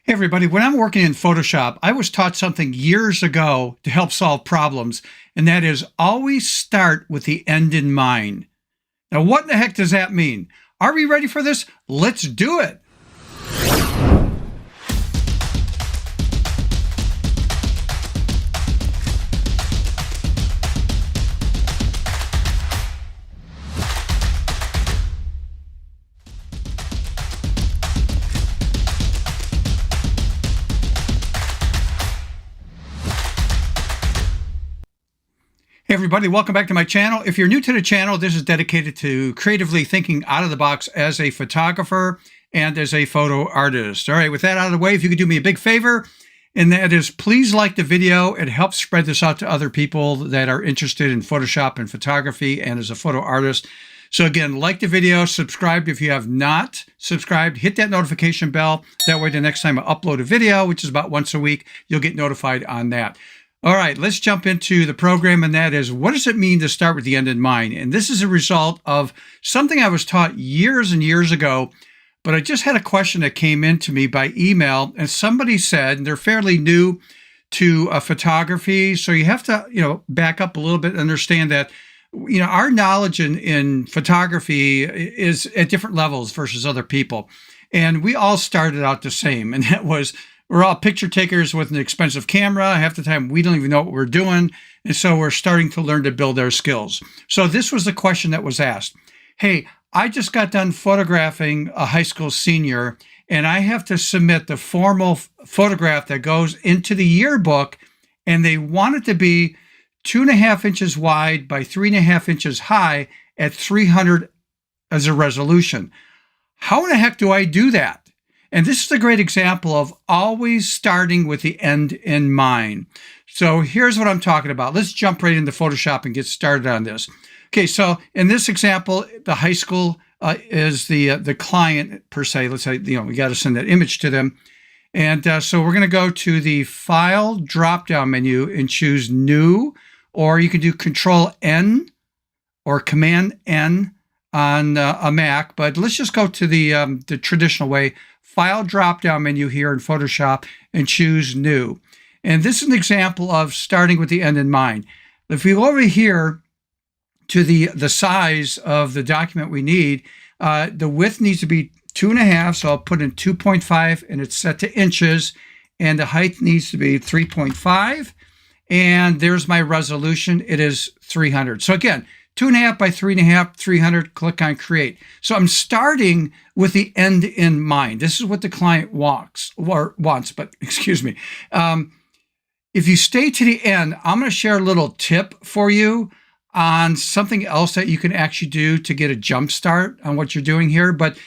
Hey everybody, when I'm working in Photoshop, I was taught something years ago to help solve problems, and that is always start with the end in mind. Now, what in the heck does that mean? Are we ready for this? Let's do it. Hey everybody, welcome back to my channel. If you're new to the channel, this is dedicated to creatively thinking out of the box as a photographer and as a photo artist. All right, with that out of the way, if you could do me a big favor, and that is please like the video. It helps spread this out to other people that are interested in Photoshop and photography and as a photo artist. So again, like the video, subscribe if you have not subscribed, hit that notification bell. That way the next time I upload a video, which is about once a week, you'll get notified on that. All right, let's jump into the program, and that is, what does it mean to start with the end in mind? And this is a result of something I was taught years and years ago, but I just had a question that came in to me by email, and somebody said, and they're fairly new to photography, so you have to, back up a little bit and understand that, our knowledge in photography is at different levels versus other people. And we all started out the same, and that was, we're all picture takers with an expensive camera. Half the time, we don't even know what we're doing. And so we're starting to learn to build our skills. So this was the question that was asked. Hey, I just got done photographing a high school senior, and I have to submit the formal photograph that goes into the yearbook, and they want it to be 2.5 inches wide by 3.5 inches high at 300 as a resolution. How in the heck do I do that? And this is a great example of always starting with the end in mind. So here's what I'm talking about. Let's jump right into Photoshop and get started on this. Okay, so in this example, the high school is the client per se. Let's say, we got to send that image to them. And so we're going to go to the File drop-down menu and choose New, or you can do Control N or Command N on a Mac. But let's just go to the traditional way. File drop-down menu here in Photoshop and choose New. And this is an example of starting with the end in mind. If we go over here to the size of the document we need, the width needs to be 2.5, so I'll put in 2.5, and it's set to inches, and the height needs to be 3.5, and there's my resolution. It is 300. So again, 2.5 by 3.5, 300, click on Create. So I'm starting with the end in mind. This is what the client wants, but excuse me. If you stay to the end, I'm going to share a little tip for you on something else that you can actually do to get a jump start on what you're doing here. But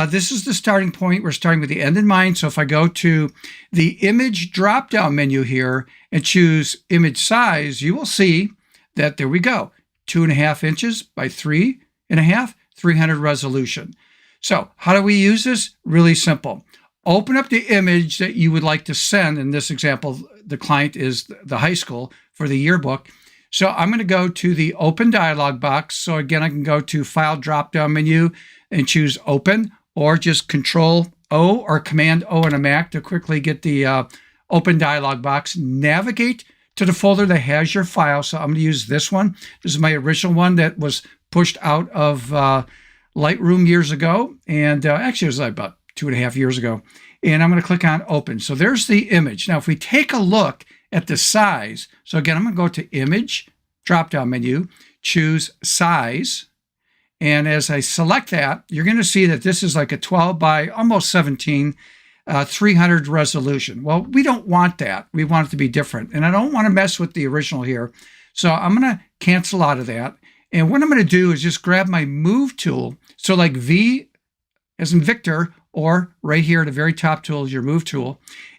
this is the starting point. We're starting with the end in mind. So if I go to the Image drop-down menu here and choose Image Size, you will see that there we go. 2.5 inches by 3.5, 300 resolution. So how do we use this? Really simple. Open up the image that you would like to send. In this example, the client is the high school for the yearbook. So I'm going to go to the Open dialog box. So again, I can go to File drop-down menu and choose Open, or just Control O or Command O on a Mac to quickly get the Open dialog box. Navigate to the folder that has your file. So I'm going to use this one. This is my original one that was pushed out of Lightroom years ago. And actually, it was like about 2.5 years ago. And I'm going to click on Open. So there's the image. Now, if we take a look at the size, so again, I'm going to go to Image, drop-down menu, choose Size. And as I select that, you're going to see that this is like a 12 by almost 17 300 resolution. Well, we don't want that. We want it to be different. And I don't want to mess with the original here. So I'm going to cancel out of that. And what I'm going to do is just grab my Move tool. So like V as in Victor, or right here at the very top tool is your Move tool.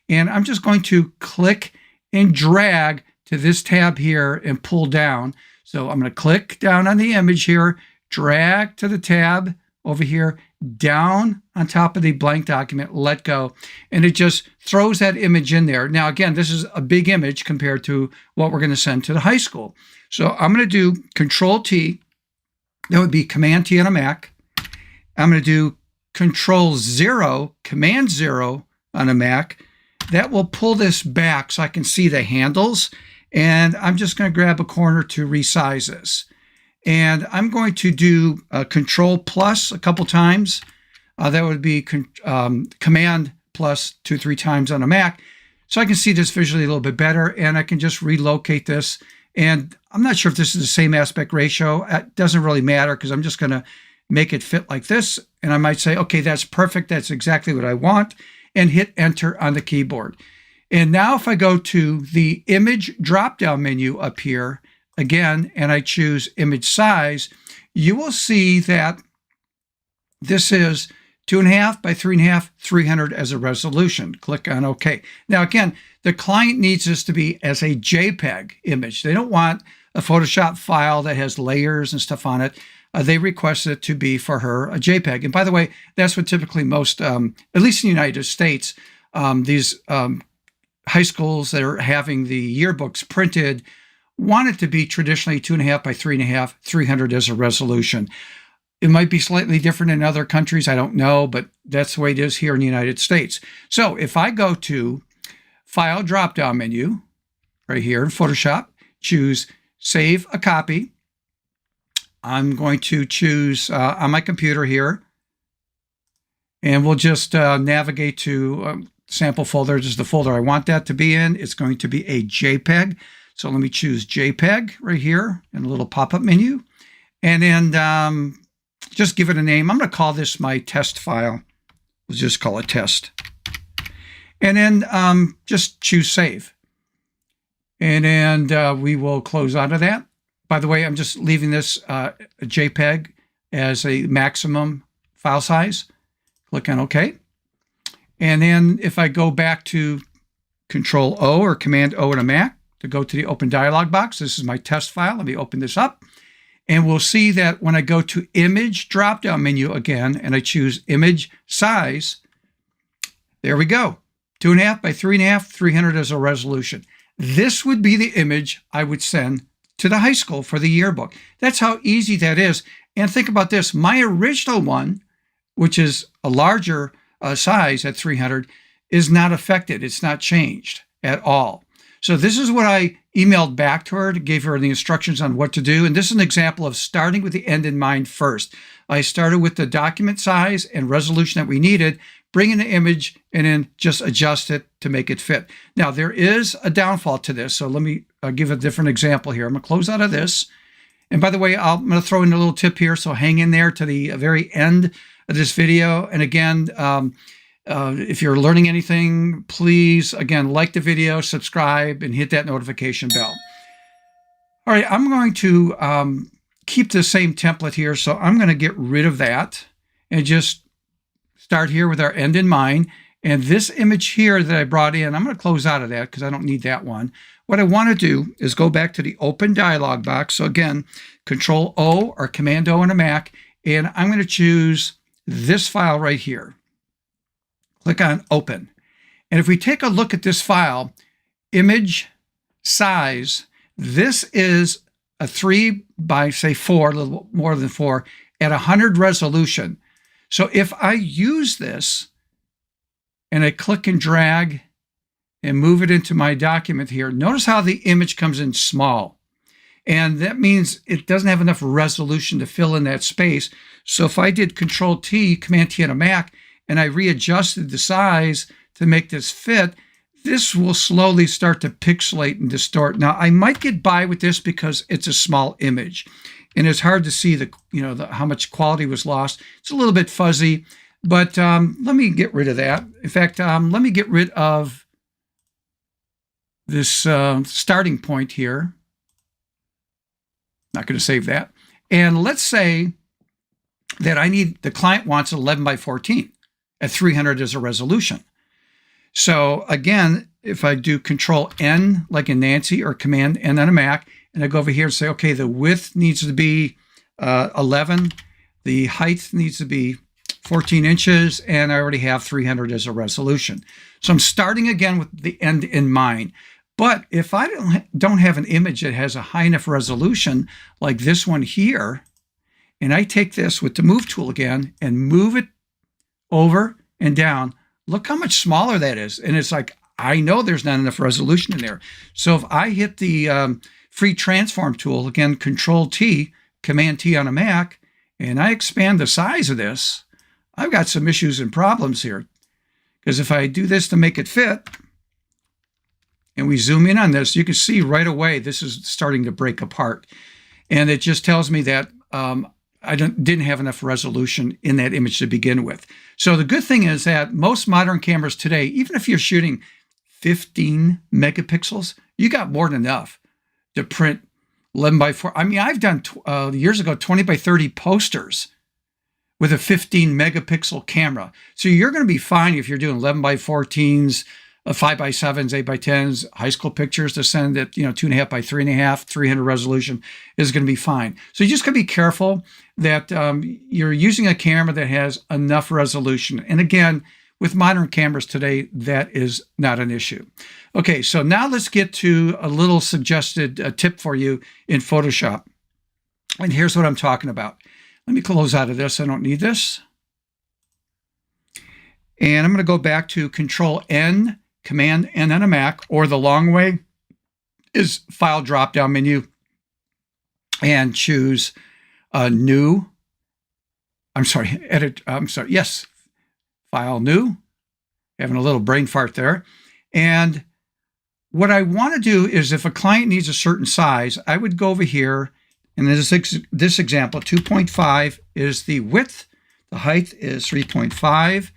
And I'm just going to click and drag to this tab here and pull down. So I'm going to click down on the image here, drag to the tab over here, down on top of the blank document, let go, and it just throws that image in there. Now, again, this is a big image compared to what we're going to send to the high school. So I'm going to do Control T. That would be Command T on a Mac. I'm going to do Control 0, Command 0 on a Mac, that will pull this back so I can see the handles. And I'm just going to grab a corner to resize this. And I'm going to do Control plus a couple times. That would be Command plus 2-3 times on a Mac. So I can see this visually a little bit better, and I can just relocate this. And I'm not sure if this is the same aspect ratio. It doesn't really matter because I'm just going to make it fit like this. And I might say, okay, that's perfect. That's exactly what I want. And hit Enter on the keyboard. And now if I go to the image drop-down menu up here, again, and I choose image size, you will see that this is 2.5 by 3.5, 300 as a resolution. Click on OK. Now, again, the client needs this to be as a JPEG image. They don't want a Photoshop file that has layers and stuff on it. They request it to be for her a JPEG. And by the way, that's what typically most, at least in the United States, these high schools that are having the yearbooks printed want it to be traditionally 2.5 by 3.5, 300 as a resolution. It might be slightly different in other countries. I don't know, but that's the way it is here in the United States. So if I go to File drop-down menu right here in Photoshop, choose Save a Copy. I'm going to choose on my computer here, and we'll just navigate to sample folder. This is the folder I want that to be in. It's going to be a JPEG. So let me choose JPEG right here in a little pop-up menu. And then just give it a name. I'm going to call this my test file. We'll just call it test. And then just choose Save. And then we will close out of that. By the way, I'm just leaving this a JPEG as a maximum file size. Click on OK. And then if I go back to Control O or Command O in a Mac to go to the Open Dialog box, this is my test file. Let me open this up. And we'll see that when I go to Image drop-down menu again, and I choose Image Size, there we go. 2.5 by 3.5, 300 as a resolution. This would be the image I would send to the high school for the yearbook. That's how easy that is. And think about this. My original one, which is a larger size at 300, is not affected. It's not changed at all. So this is what I emailed back to her, gave her the instructions on what to do. And this is an example of starting with the end in mind first. I started with the document size and resolution that we needed, bring in the image, and then just adjust it to make it fit. Now, there is a downfall to this. So let me give a different example here. I'm going to close out of this. And by the way, I'm going to throw in a little tip here. So hang in there to the very end of this video. And again, if you're learning anything, please, again, like the video, subscribe, and hit that notification bell. All right, I'm going to keep the same template here. So I'm going to get rid of that and just start here with our end in mind. And this image here that I brought in, I'm going to close out of that because I don't need that one. What I want to do is go back to the Open Dialog box. So again, Control O or Command O on a Mac, and I'm going to choose this file right here. Click on Open. And if we take a look at this file, image size, this is a 3 by, say, 4, a little more than 4, at 100 resolution. So if I use this and I click and drag and move it into my document here, notice how the image comes in small. And that means it doesn't have enough resolution to fill in that space. So if I did Control T, Command T on a Mac, and I readjusted the size to make this fit, this will slowly start to pixelate and distort. Now, I might get by with this because it's a small image, and it's hard to see how much quality was lost. It's a little bit fuzzy, but let me get rid of that. In fact, let me get rid of this starting point here. Not going to save that. And let's say that the client wants 11 by 14 at 300 as a resolution. So again, if I do Control N like in Nancy or Command N on a Mac, and I go over here and say, okay, the width needs to be 11, the height needs to be 14 inches, and I already have 300 as a resolution. So I'm starting again with the end in mind. But if I don't have an image that has a high enough resolution like this one here, and I take this with the Move tool again and move it over and down, look how much smaller that is. And it's like, I know there's not enough resolution in there. So if I hit the free transform tool, again, Control T, Command T on a Mac, and I expand the size of this, I've got some issues and problems here. Because if I do this to make it fit, and we zoom in on this, you can see right away this is starting to break apart. And it just tells me that I didn't have enough resolution in that image to begin with. So the good thing is that most modern cameras today, even if you're shooting 15 megapixels, you got more than enough to print 11 by 4. I mean, I've done years ago 20 by 30 posters with a 15 megapixel camera. So you're going to be fine if you're doing 11 by 14s, 5 by 7s, 8 by 10s, high school pictures to send at 2.5 by 3.5, 300 resolution is going to be fine. So you just got to be careful that you're using a camera that has enough resolution. And again, with modern cameras today, that is not an issue. Okay, so now let's get to a little suggested tip for you in Photoshop. And here's what I'm talking about. Let me close out of this. I don't need this. And I'm going to go back to Control N, Command N on a Mac, or the long way is File drop-down menu, and choose New. Yes, File, New. Having a little brain fart there. And what I want to do is if a client needs a certain size, I would go over here. And this example, 2.5 is the width. The height is 3.5,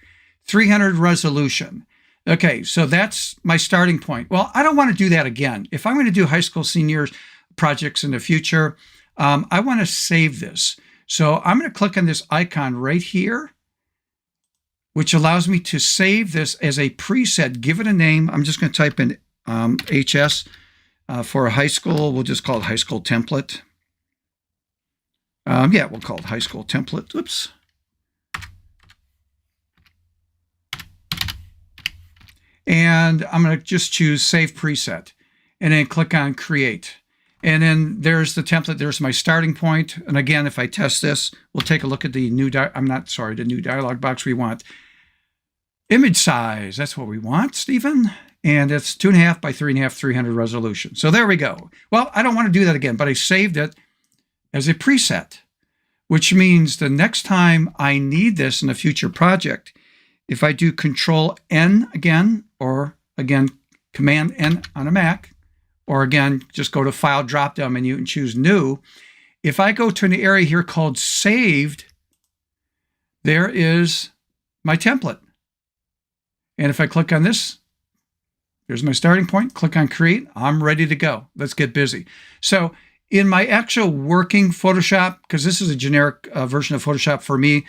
300 resolution. Okay, so that's my starting point. Well, I don't want to do that again. If I'm going to do high school seniors projects in the future, I want to save this. So I'm going to click on this icon right here, which allows me to save this as a preset, give it a name. I'm just going to type in HS for a high school. We'll just call it high school template. We'll call it high school template. Oops. And I'm going to just choose Save Preset and then click on Create. And then there's the template. There's my starting point. And again, if I test this, we'll take a look at the new, the new dialog box we want. Image size, that's what we want, Stephen. And it's 2.5 by 3.5, 300 resolution. So there we go. Well, I don't want to do that again, but I saved it as a preset, which means the next time I need this in a future project, if I do Control N again, or again, Command N on a Mac, or again, just go to File drop-down menu and choose New. If I go to an area here called Saved, there is my template. And if I click on this, there's my starting point, click on Create, I'm ready to go. Let's get busy. So in my actual working Photoshop, because this is a generic version of Photoshop for me,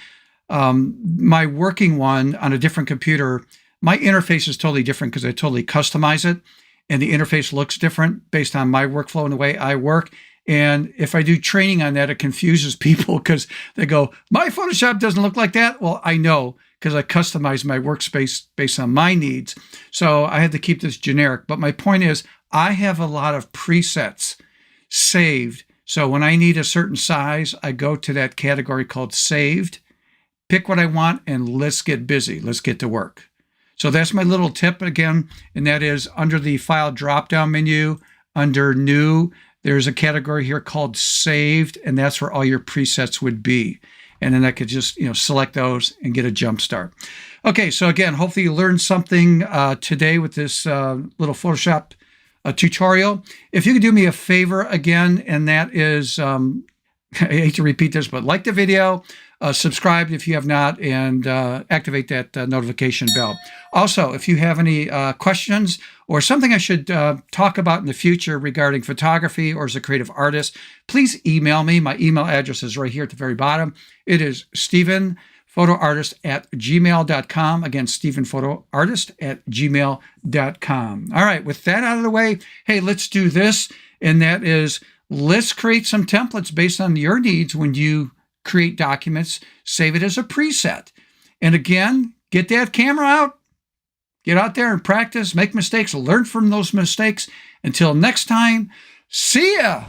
my working one on a different computer, my interface is totally different because I totally customize it. And the interface looks different based on my workflow and the way I work. And if I do training on that, it confuses people because they go, my Photoshop doesn't look like that. Well, I know because I customize my workspace based on my needs. So I had to keep this generic. But my point is, I have a lot of presets saved. So when I need a certain size, I go to that category called Saved, pick what I want, and let's get busy. Let's get to work. So that's my little tip again, and that is under the File drop-down menu, under New, there's a category here called Saved, and that's where all your presets would be. And then I could just select those and get a jump start. Okay, so again, hopefully you learned something today with this little Photoshop tutorial. If you could do me a favor again, and that is, I hate to repeat this, but like the video, subscribe if you have not, and activate that notification bell. Also, if you have any questions or something I should talk about in the future regarding photography or as a creative artist, please email me. My email address is right here at the very bottom. It is stephenphotoartist@gmail.com. Again, stephenphotoartist@gmail.com. All right, with that out of the way, hey, let's do this, and that is let's create some templates based on your needs when you create documents, save it as a preset. And again, get that camera out, get out there and practice, make mistakes, learn from those mistakes. Until next time, see ya.